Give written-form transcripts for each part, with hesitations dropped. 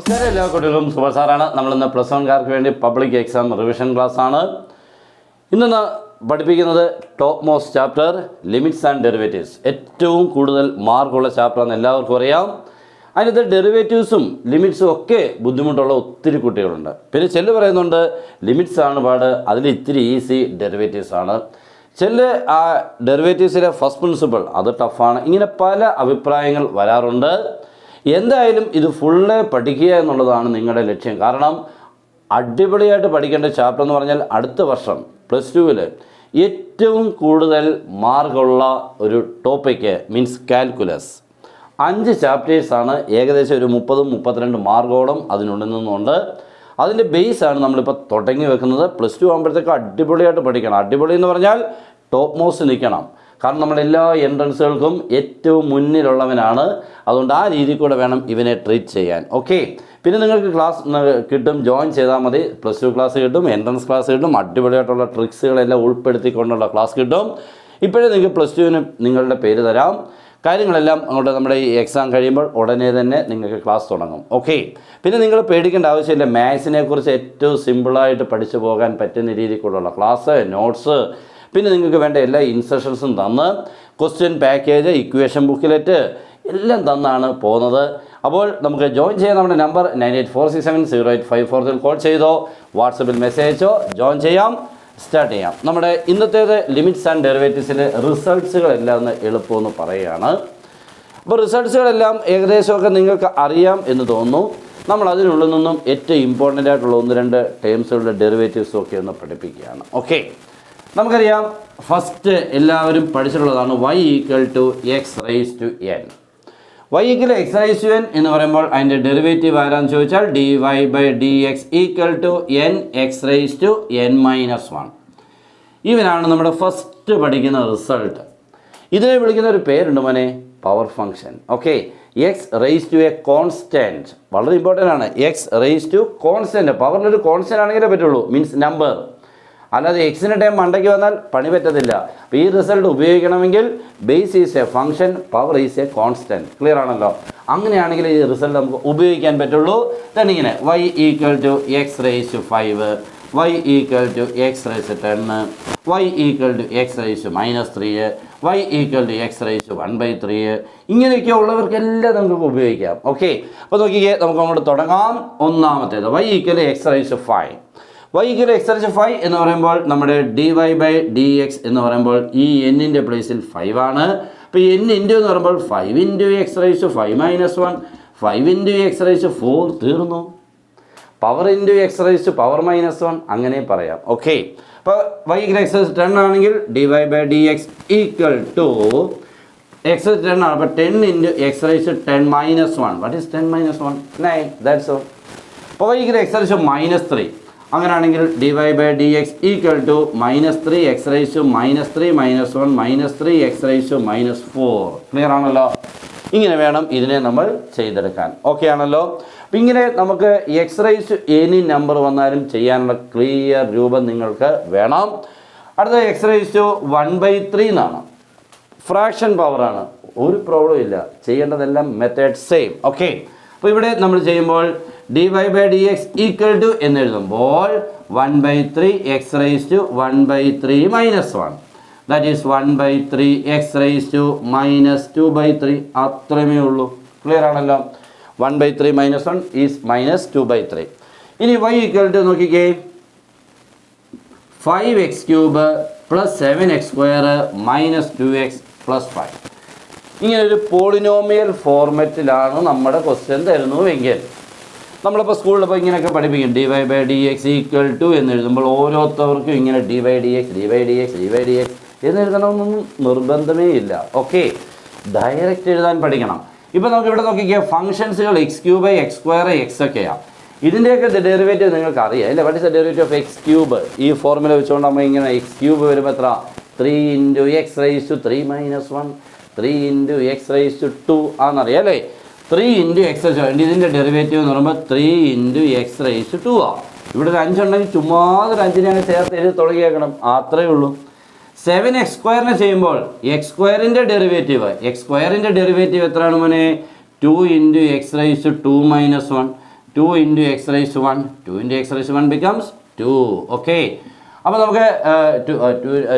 നമസ്കാരം എല്ലാ കുട്ടികളും സുബ സാറാണ്. നമ്മളിന്ന് പ്ലസ് വൺകാർക്ക് വേണ്ടി പബ്ലിക് എക്സാം റിവിഷൻ ക്ലാസ്സാണ്. ഇന്ന് പഠിപ്പിക്കുന്നത് top most chapter limits and derivatives. ഏറ്റവും കൂടുതൽ മാർക്കുള്ള ചാപ്റ്ററാണെന്ന് എല്ലാവർക്കും അറിയാം. അതിനകത്ത് ഡെറിവേറ്റീവ്സും ലിമിറ്റ്സും ഒക്കെ ബുദ്ധിമുട്ടുള്ള ഒത്തിരി കുട്ടികളുണ്ട്. പിന്നെ ചെല്ല് പറയുന്നുണ്ട് ലിമിറ്റ്സ് ആണ് പാട്, അതിൽ ഇത്തിരി ഈസി ഡെറിവേറ്റീവ്സ് ആണ്. ചെല്ല് ആ ഡെറിവേറ്റീവ്സിലെ ഫസ്റ്റ് പ്രിൻസിപ്പിൾ അത് ടഫാണ്. ഇങ്ങനെ പല അഭിപ്രായങ്ങൾ വരാറുണ്ട്. എന്തായാലും ഇത് ഫുള്ള് പഠിക്കുക എന്നുള്ളതാണ് നിങ്ങളുടെ ലക്ഷ്യം. കാരണം അടിപൊളിയായിട്ട് പഠിക്കേണ്ട ചാപ്റ്റർ എന്ന് പറഞ്ഞാൽ അടുത്ത വർഷം +2 ഏറ്റവും കൂടുതൽ മാർക്കുള്ള ഒരു ടോപ്പിക്ക് മീൻസ് കാൽക്കുലസ്. 5 ചാപ്റ്റേഴ്സാണ്, ഏകദേശം ഒരു 30-32 മാർക്കോളം അതിനുള്ളിൽ നിന്നുണ്ട്. അതിൻ്റെ ബേസാണ് നമ്മളിപ്പോൾ തുടങ്ങി വെക്കുന്നത്. +2 ആകുമ്പോഴത്തേക്ക് അടിപൊളിയായിട്ട് പഠിക്കണം. അടിപൊളി എന്ന് പറഞ്ഞാൽ ടോപ്പ് മോസ്റ്റ് നിൽക്കണം. കാരണം നമ്മളെല്ലാ എൻട്രൻസുകൾക്കും ഏറ്റവും മുന്നിലുള്ളവനാണ്. അതുകൊണ്ട് ആ രീതിയിൽ കൂടെ വേണം ഇവനെ ട്രീറ്റ് ചെയ്യാൻ. ഓക്കെ, പിന്നെ നിങ്ങൾക്ക് ക്ലാസ് കിട്ടും, ജോയിൻ ചെയ്താൽ മതി. +2 ക്ലാസ് കിട്ടും, എൻട്രൻസ് ക്ലാസ് കിട്ടും, അടിപൊളിയായിട്ടുള്ള ട്രിക്സുകളെല്ലാം ഉൾപ്പെടുത്തിക്കൊണ്ടുള്ള ക്ലാസ് കിട്ടും. ഇപ്പോഴേ നിങ്ങൾക്ക് +2 നിങ്ങളുടെ പേര് തരാം. കാര്യങ്ങളെല്ലാം അങ്ങോട്ട് നമ്മുടെ ഈ എക്സാം കഴിയുമ്പോൾ ഉടനെ തന്നെ നിങ്ങൾക്ക് ക്ലാസ് തുടങ്ങും. ഓക്കെ, പിന്നെ നിങ്ങൾ പേടിക്കേണ്ട ആവശ്യമില്ല. മാത്സിനെ കുറിച്ച് ഏറ്റവും സിമ്പിളായിട്ട് പഠിച്ചു പോകാൻ പറ്റുന്ന രീതിക്കുള്ള ക്ലാസ്, നോട്ട്സ്, പിന്നെ നിങ്ങൾക്ക് വേണ്ട എല്ലാ ഇൻസ്ട്രക്ഷൻസും തന്ന് ക്വസ്റ്റ്യൻ പാക്കേജ്, ഇക്വേഷൻ ബുക്കിലെറ്റ് എല്ലാം തന്നാണ് പോകുന്നത്. അപ്പോൾ നമുക്ക് ജോയിൻ ചെയ്യാൻ നമ്മുടെ നമ്പർ 9846708540 കോൾ ചെയ്തോ, വാട്സപ്പിൽ മെസ്സേജ് അയച്ചോ, ജോയിൻ ചെയ്യാം, സ്റ്റാർട്ട് ചെയ്യാം. നമ്മുടെ ഇന്നത്തേത് ലിമിറ്റ്സ് ആൻഡ് ഡെറിവേറ്റീവ്സിലെ റിസൾട്ട്സുകളെല്ലാം ഒന്ന് എളുപ്പമെന്ന് പറയുകയാണ്. അപ്പോൾ റിസൾട്ട്സുകളെല്ലാം ഏകദേശമൊക്കെ നിങ്ങൾക്ക് അറിയാം എന്ന് തോന്നുന്നു. നമ്മൾ അതിനുള്ളിൽ നിന്നും ഏറ്റവും ഇമ്പോർട്ടൻ്റ് ആയിട്ടുള്ള 1-2 ടേംസുകളുടെ ഡെറിവേറ്റീവ്സും ഒക്കെ ഒന്ന് പഠിപ്പിക്കുകയാണ്. ഓക്കെ, നമുക്കറിയാം ഫസ്റ്റ് എല്ലാവരും പഠിച്ചിട്ടുള്ളതാണ് y = x⁻n. y = x⁻n എന്ന് പറയുമ്പോൾ അതിൻ്റെ ഡെറിവേറ്റീവ് ആരാന്ന് ചോദിച്ചാൽ dy/dx = nx⁻n-1. ഇവനാണ് നമ്മുടെ ഫസ്റ്റ് പഠിക്കുന്ന റിസൾട്ട്. ഇതിനെ വിളിക്കുന്ന ഒരു പേരുണ്ട് മോനെ, പവർ ഫംഗ്ഷൻ. ഓക്കെ, x⁻കോൺസ്റ്റൻറ്റ് വളരെ ഇമ്പോർട്ടൻ്റ് ആണ്. x⁻കോൺസ്റ്റൻറ്റ്, പവറിലൊരു കോൺസ്റ്റൻ്റ് ആണെങ്കിലേ പറ്റുള്ളൂ, മീൻസ് നമ്പർ. അല്ലാതെ എക്സിൻ്റെ ടൈം മണ്ടയ്ക്ക് വന്നാൽ പണി പറ്റത്തില്ല. അപ്പോൾ ഈ റിസൾട്ട് ഉപയോഗിക്കണമെങ്കിൽ base is A function, power is A constant. Clear ആണല്ലോ? അങ്ങനെയാണെങ്കിൽ ഈ റിസൾട്ട് നമുക്ക് ഉപയോഗിക്കാൻ പറ്റുള്ളൂ. തന്നെ ഇങ്ങനെ y = x⁵5, y = x⁻10, y = x⁻−3, y = x⁻1/3. ഇങ്ങനെയൊക്കെ ഉള്ളവർക്കെല്ലാം നമുക്ക് ഉപയോഗിക്കാം. ഓക്കെ, അപ്പോൾ നോക്കിക്കേ, നമുക്ക് അങ്ങോട്ട് തുടങ്ങാം. ഒന്നാമത്തേത് y = x⁻5. y = x⁻5 എന്ന് പറയുമ്പോൾ നമ്മുടെ dy/dx എന്ന് പറയുമ്പോൾ ഈ n-ൻ്റെ പ്ലേസിൽ 5 ആണ്. അപ്പോൾ n ഇൻറ്റു എന്ന് പറയുമ്പോൾ 5 × x⁻5-1, 5 × x⁻4 തീർന്നു. പവർ ഇൻറ്റു x⁻⁻1 അങ്ങനെ പറയാം. ഓക്കെ, അപ്പോൾ y = x⁻10 ആണെങ്കിൽ dy/dx = x⁻10 ആണ്. അപ്പോൾ 10 × x⁻10-1. What is 10-1? 9. That's all. അപ്പോൾ y = x⁻−3 അങ്ങനെയാണെങ്കിൽ dy/dx = -3 x⁻−3-1 -3 x⁻4. ക്ലിയർ ആണല്ലോ? ഇങ്ങനെ വേണം ഇതിനെ നമ്മൾ ചെയ്തെടുക്കാൻ. ഓക്കെ ആണല്ലോ? അപ്പം ഇങ്ങനെ നമുക്ക് x⁻n നമ്പർ വന്നാലും ചെയ്യാനുള്ള ക്ലിയർ രൂപം നിങ്ങൾക്ക് വേണം. അടുത്ത x⁻1/3 എന്നാണ്, ഫ്രാക്ഷൻ പവറാണ്. ഒരു പ്രോബ്ലം ഇല്ല, ചെയ്യേണ്ടതെല്ലാം മെത്തേഡ് സെയിം. ഓക്കെ, അപ്പോൾ ഇവിടെ നമ്മൾ ചെയ്യുമ്പോൾ dy/dx = എന്ന് എഴുതുമ്പോൾ 1/3 x⁻1/3-1, ദാറ്റ് ഈസ് 1/3 x⁻−2/3. അത്രമേ ഉള്ളൂ. ക്ലിയർ ആണല്ലോ? 1/3-1 ഈസ് -2/3. ഇനി y = നോക്കിക്കേ, 5x³ + 7x² - 2x + 5. ഇങ്ങനെ ഒരു പോളിനോമിയൽ ഫോർമാറ്റിലാണ് നമ്മുടെ ക്വസ്റ്റ്യൻ തരുന്നുവെങ്കിൽ നമ്മളിപ്പോൾ സ്കൂളിലിപ്പോൾ ഇങ്ങനെയൊക്കെ പഠിപ്പിക്കും. dy/dx = എന്ന് എഴുതുമ്പോൾ ഓരോരുത്തർക്കും ഇങ്ങനെ dy/dx എന്ന് എഴുതണമെന്നൊന്നും നിർബന്ധമേ ഇല്ല. ഓക്കെ, ഡയറക്റ്റ് എഴുതാൻ പഠിക്കണം. ഇപ്പോൾ നമുക്ക് ഇവിടെ നോക്കിക്കുക, ഫംഗ്ഷൻസുകൾ x³ x² x ഒക്കെയാണ്. ഇതിൻ്റെയൊക്കെ ഡെറിവേറ്റീവ് നിങ്ങൾക്ക് അറിയാം അല്ലേ? What is the derivative of x³? ഈ ഫോർമുല വെച്ചുകൊണ്ട് നമ്മൾ ഇങ്ങനെ x³ വരുമ്പോൾ എത്ര? 3 × x⁻3-1 3 × x⁻2 ആണെന്നറിയാം അല്ലേ? 3 × x⁻2 ഇതിൻ്റെ ഡെറിവേറ്റീവ് എന്ന് പറയുമ്പോൾ 3 × x⁻2 ആണ്. ഇവിടെ ഒരു 5 ഉണ്ടെങ്കിൽ ചുമ്മാതെ ഒരു 5 ചേർത്ത് എഴുതി തുടങ്ങിയേക്കണം, അത്രയേ ഉള്ളൂ. 7x² ചെയ്യുമ്പോൾ x²ൻ്റെ ഡെറിവേറ്റീവ് എത്രയാണ് മോനെ? 2 × x⁻2-1 2 into x raised to 1. 2 into x raised to 1 becomes 2. Okay. അപ്പോൾ നമുക്ക്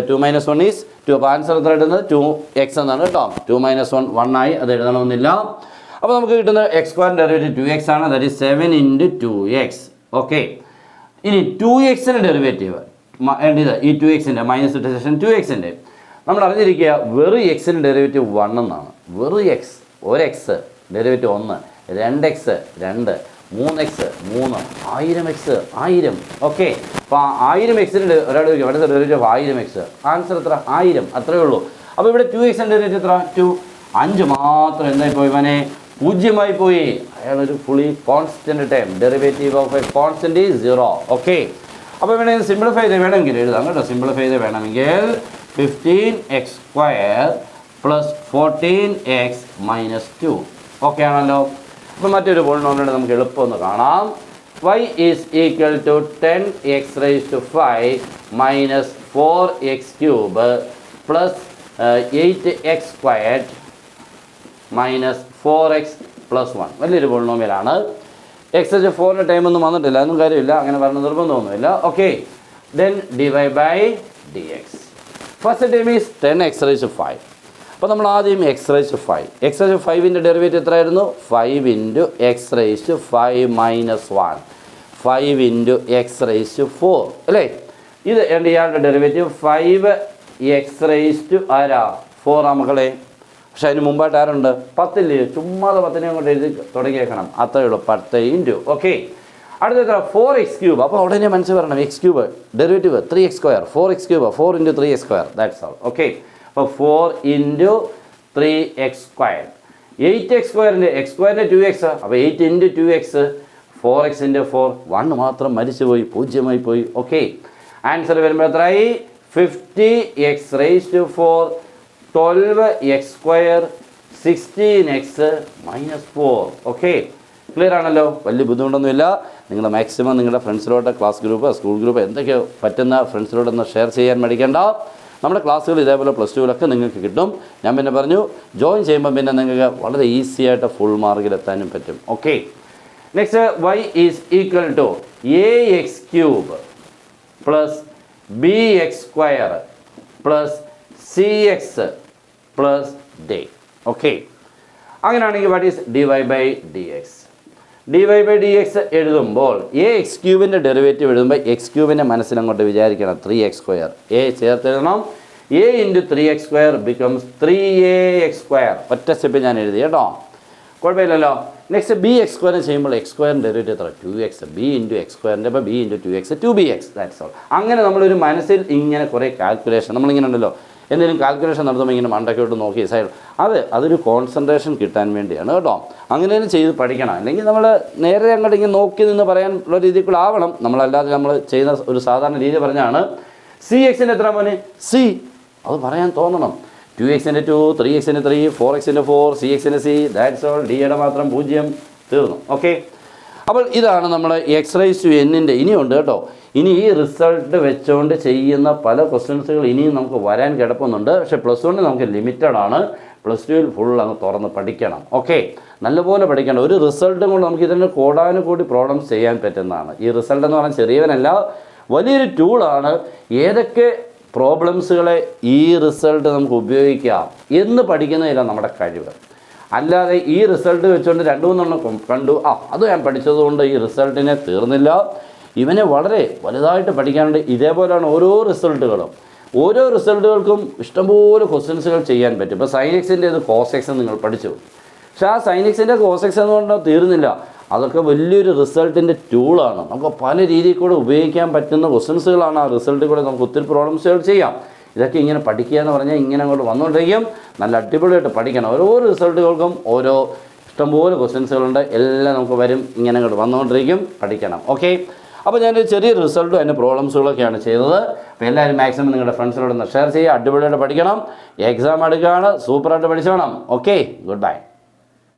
2 minus 1 is 2. അപ്പോൾ ആൻസർ എത്ര കിട്ടുന്നത് 2x എന്നാണ് കേട്ടോ. 2 minus 1 1 ആയി, അത് എഴുതണമെന്നില്ല. അപ്പോൾ നമുക്ക് കിട്ടുന്നത് x സ്ക്വയറിൻ്റെ ഡെറിവേറ്റീവ് 2x ആണ്. That is 7 into 2x. Okay. ഇനി 2xൻ്റെ ഡെറിവേറ്റീവ് വേണ്ടത് ഈ 2xൻ്റെ മൈനസ് ഇട്ട ശേഷം 2xൻ്റെ നമ്മൾ അറിഞ്ഞിരിക്കുക വെറും എക്സിൻ്റെ ഡെറിവേറ്റീവ് 1 എന്നാണ്. വെറും എക്സ്, ഒരു X derivative 1, 2x 2, 3x 3, 1000x 1000. Okay. അപ്പോൾ 1000xൻ്റെ ഒരാൾ ചോദിക്കും ഇവിടെ ഡെറിവേറ്റീവ് 1000x, ആൻസർ എത്ര 1000, അത്രയേ ഉള്ളൂ. അപ്പോൾ ഇവിടെ 2xൻ്റെ ഡെറിവേറ്റീവ് എത്ര 2, 5 മാത്രം എന്തായി പോയി ഇവനെ 0 പോയി. അയാളൊരു fully constant time, derivative of A constant is 0. Okay. അപ്പോൾ വേണമെങ്കിൽ സിംപ്ലിഫൈ ചെയ്ത് വേണമെങ്കിൽ എഴുതാം കേട്ടോ. സിംപ്ലിഫൈ ചെയ്ത് വേണമെങ്കിൽ 15x square plus 14x minus 2. Okay ആണല്ലോ. അപ്പോൾ മറ്റൊരു പോളിനോമിയൽ നമുക്ക് എളുപ്പമൊന്ന് കാണാം. y is equal to 10x raised to 5 minus 4x cube plus 8x squared minus 4x plus 1. വലിയൊരു പോളിനോമിയലാണ്. എക്സ് 4ൻ്റെ ടൈമൊന്നും വന്നിട്ടില്ല, അതൊന്നും കാര്യമില്ല, അങ്ങനെ പറഞ്ഞ നിർബന്ധമൊന്നുമില്ല. Okay. Then divide by d x. First time is 10x raised to 5. അപ്പോൾ നമ്മൾ ആദ്യം x raise to 5. X raise to 5ൻ്റെ ഡെറിവേറ്റീവ് എത്രയായിരുന്നു 5 into x raise to 5 minus 1, 5 into x raise to 4 അല്ലേ. ഇത് ഇയാളുടെ ഡെറിവേറ്റീവ് 5x റൈസ് ടു 4 മക്കളെ. പക്ഷേ അതിന് മുമ്പായിട്ട് ആരുണ്ട് 10 ഇല്ലേ, ചുമ്മാതെ 10നെ കൊണ്ട് എഴുതി തുടങ്ങിയേക്കണം, അത്രയേ ഉള്ളൂ 10 into. ഓക്കെ. അടുത്ത എത്ര 4x ക്യൂബ്. അപ്പോൾ ഉടനെ മനസ്സിൽ വരണം X cube derivative 3x square, 4x cube 4 into 3x square, that's all. Okay. അപ്പോൾ 4 into 3x സ്ക്വയർ. 8x സ്ക്വയറിൻ്റെ എക്സ് സ്ക്വയറിൻ്റെ 2x, അപ്പോൾ 8 into 2x, 4x into 4, 1 മാത്രം മരിച്ചു പോയി, 0 പോയി. ഓക്കെ. ആൻസർ വരുമ്പോൾ എത്രയായി 50x raise to 4, 12x square, 16x minus 4. Okay. Clear ആണല്ലോ. വലിയ ബുദ്ധിമുട്ടൊന്നുമില്ല. നിങ്ങൾ മാക്സിമം നിങ്ങളുടെ ഫ്രണ്ട്സിലോട്ട് ക്ലാസ് ഗ്രൂപ്പ്, സ്കൂൾ ഗ്രൂപ്പ് എന്തൊക്കെയോ പറ്റുന്ന ഫ്രണ്ട്സിലോട്ടൊന്ന് ഷെയർ ചെയ്യാൻ മടിക്കേണ്ട. നമ്മുടെ ക്ലാസ്സുകൾ ഇതേപോലെ +2 നിങ്ങൾക്ക് കിട്ടും. ഞാൻ പിന്നെ പറഞ്ഞു ജോയിൻ ചെയ്യുമ്പോൾ പിന്നെ നിങ്ങൾക്ക് വളരെ ഈസി ആയിട്ട് ഫുൾ മാർക്കിലെത്താനും പറ്റും. Okay. Next y is equal to ax cube plus bx square plus cx plus d. Okay. അങ്ങനെയാണെങ്കിൽ what is dy by dx. dy by dx എഴുതുമ്പോൾ ax ക്യൂബിൻ്റെ ഡെറിവേറ്റീവ് എഴുതുമ്പോൾ എക്സ് ക്യൂബിൻ്റെ മനസ്സിലങ്ങോട്ട് വിചാരിക്കണം 3x സ്ക്വയർ. a ചേർത്ത് എഴുതണം. a into 3x സ്ക്വയർ ബിക്കംസ് 3ax സ്ക്വയർ. ഒറ്റ സ്റ്റെപ്പ് ഞാൻ എഴുതി കേട്ടോ, കുഴപ്പമില്ലല്ലോ. നെക്സ്റ്റ് bx സ്ക്വയർ ചെയ്യുമ്പോൾ എക്സ് സ്ക്വയറിൻ്റെ ഡെറിവേറ്റീവ് എത്ര 2x, b into x സ്ക്വയറിൻ്റെ അപ്പോൾ b into 2x 2bx, that's all. അങ്ങനെ നമ്മളൊരു മനസ്സിൽ ഇങ്ങനെ കുറേ കാൽക്കുലേഷൻ നമ്മളിങ്ങനെ ഉണ്ടല്ലോ, എന്തെങ്കിലും കാൽക്കുലേഷൻ നടത്തുമ്പോൾ ഇങ്ങനെ മണ്ടക്കോട്ട് നോക്കി സൈഡ് അതൊരു കോൺസെൻട്രേഷൻ കിട്ടാൻ വേണ്ടിയാണ് കേട്ടോ. അങ്ങനെ ചെയ്ത് പഠിക്കണം. അല്ലെങ്കിൽ നമ്മൾ നേരെ അങ്ങോട്ട് ഇങ്ങനെ നോക്കി നിന്ന് പറയാൻ ഉള്ള രീതിക്കുള്ള ആവണം. നമ്മളല്ലാതെ നമ്മൾ ചെയ്യുന്ന ഒരു സാധാരണ രീതി പറഞ്ഞാണ് cxൻ്റെ എത്ര മോനെ c, അത് പറയാൻ തോന്നണം. 2xൻ്റെ 2, 3xൻ്റെ 3, 4xൻ്റെ 4, cxൻ്റെ c, ദാറ്റ്സ് ഓൾ. ഡിയുടെ മാത്രം 0, തീർന്നു. ഓക്കെ. അപ്പോൾ ഇതാണ് നമ്മൾ എക്സ് റൈസ് ടു എന്നിൻ്റെ ഇനിയുണ്ട് കേട്ടോ. ഇനി ഈ റിസൾട്ട് വെച്ചുകൊണ്ട് ചെയ്യുന്ന പല ക്വസ്റ്റ്യൻസുകൾ ഇനിയും നമുക്ക് വരാൻ കിടപ്പുന്നുണ്ട്. പക്ഷേ +1 നമുക്ക് ലിമിറ്റഡ് ആണ്. +2 ഫുൾ അങ്ങ് തുറന്ന് പഠിക്കണം. ഓക്കെ. നല്ലപോലെ പഠിക്കണം. ഒരു റിസൾട്ടും കൊണ്ട് നമുക്ക് ഇതിൻ്റെ കോടാനുകൂടി പ്രോബ്ലംസ് ചെയ്യാൻ പറ്റുന്നതാണ്. ഈ റിസൾട്ട് എന്ന് പറഞ്ഞാൽ ചെറിയവനല്ല, വലിയൊരു ടൂളാണ്. ഏതൊക്കെ പ്രോബ്ലംസുകളെ ഈ റിസൾട്ട് നമുക്ക് ഉപയോഗിക്കാം എന്ന് പഠിക്കുന്നതില്ല നമ്മുടെ കഴിവ്. അല്ലാതെ ഈ റിസൾട്ട് വെച്ചുകൊണ്ട് 2-3 കണ്ടു അത് ഞാൻ പഠിച്ചതുകൊണ്ട് ഈ റിസൾട്ടിനെ തീർന്നില്ല. ഇവനെ വളരെ വലുതായിട്ട് പഠിക്കാനുണ്ട്. ഇതേപോലെയാണ് ഓരോ റിസൾട്ടുകളും. ഓരോ റിസൾട്ടുകൾക്കും ഇഷ്ടംപോലെ ക്വസ്റ്റ്യൻസുകൾ ചെയ്യാൻ പറ്റും. ഇപ്പോൾ sin x-ൻ്റെ cos x നിങ്ങൾ പഠിച്ചു. പക്ഷേ ആ sin x-ൻ്റെ cos x എന്ന് പറഞ്ഞാൽ തീർന്നില്ല. അതൊക്കെ വലിയൊരു റിസൾട്ടിൻ്റെ ടൂളാണ്. നമുക്ക് പല രീതിയിൽ കൂടെ ഉപയോഗിക്കാൻ പറ്റുന്ന ക്വസ്റ്റ്യൻസുകളാണ്. ആ റിസൾട്ടിൽ കൂടെ നമുക്ക് ഒത്തിരി പ്രോബ്ലംസുകൾ ചെയ്യാം. ഇതൊക്കെ ഇങ്ങനെ പഠിക്കുക എന്ന് പറഞ്ഞാൽ ഇങ്ങനെ അങ്ങോട്ട് വന്നുകൊണ്ടിരിക്കും. നല്ല അടിപൊളിയായിട്ട് പഠിക്കണം. ഓരോ റിസൾട്ടുകൾക്കും ഓരോ ഇഷ്ടംപോലെ ക്വസ്റ്റ്യൻസുകളുണ്ട്. എല്ലാം നമുക്ക് വരും, ഇങ്ങനെ അങ്ങോട്ട് വന്നുകൊണ്ടിരിക്കും. പഠിക്കണം. ഓക്കെ. അപ്പോൾ ഞാനൊരു ചെറിയ റിസൾട്ടും അതിൻ്റെ പ്രോബ്ലംസുകളൊക്കെയാണ് ചെയ്തത്. അപ്പോൾ എല്ലാവരും മാക്സിമം നിങ്ങളുടെ ഫ്രണ്ട്സിനോടൊന്ന് ഷെയർ ചെയ്യുക. അടിപൊളിയായിട്ട് പഠിക്കണം. എക്സാം എടുക്കുകയാണ്, സൂപ്പറായിട്ട് പഠിച്ചു വേണം. Okay, good bye.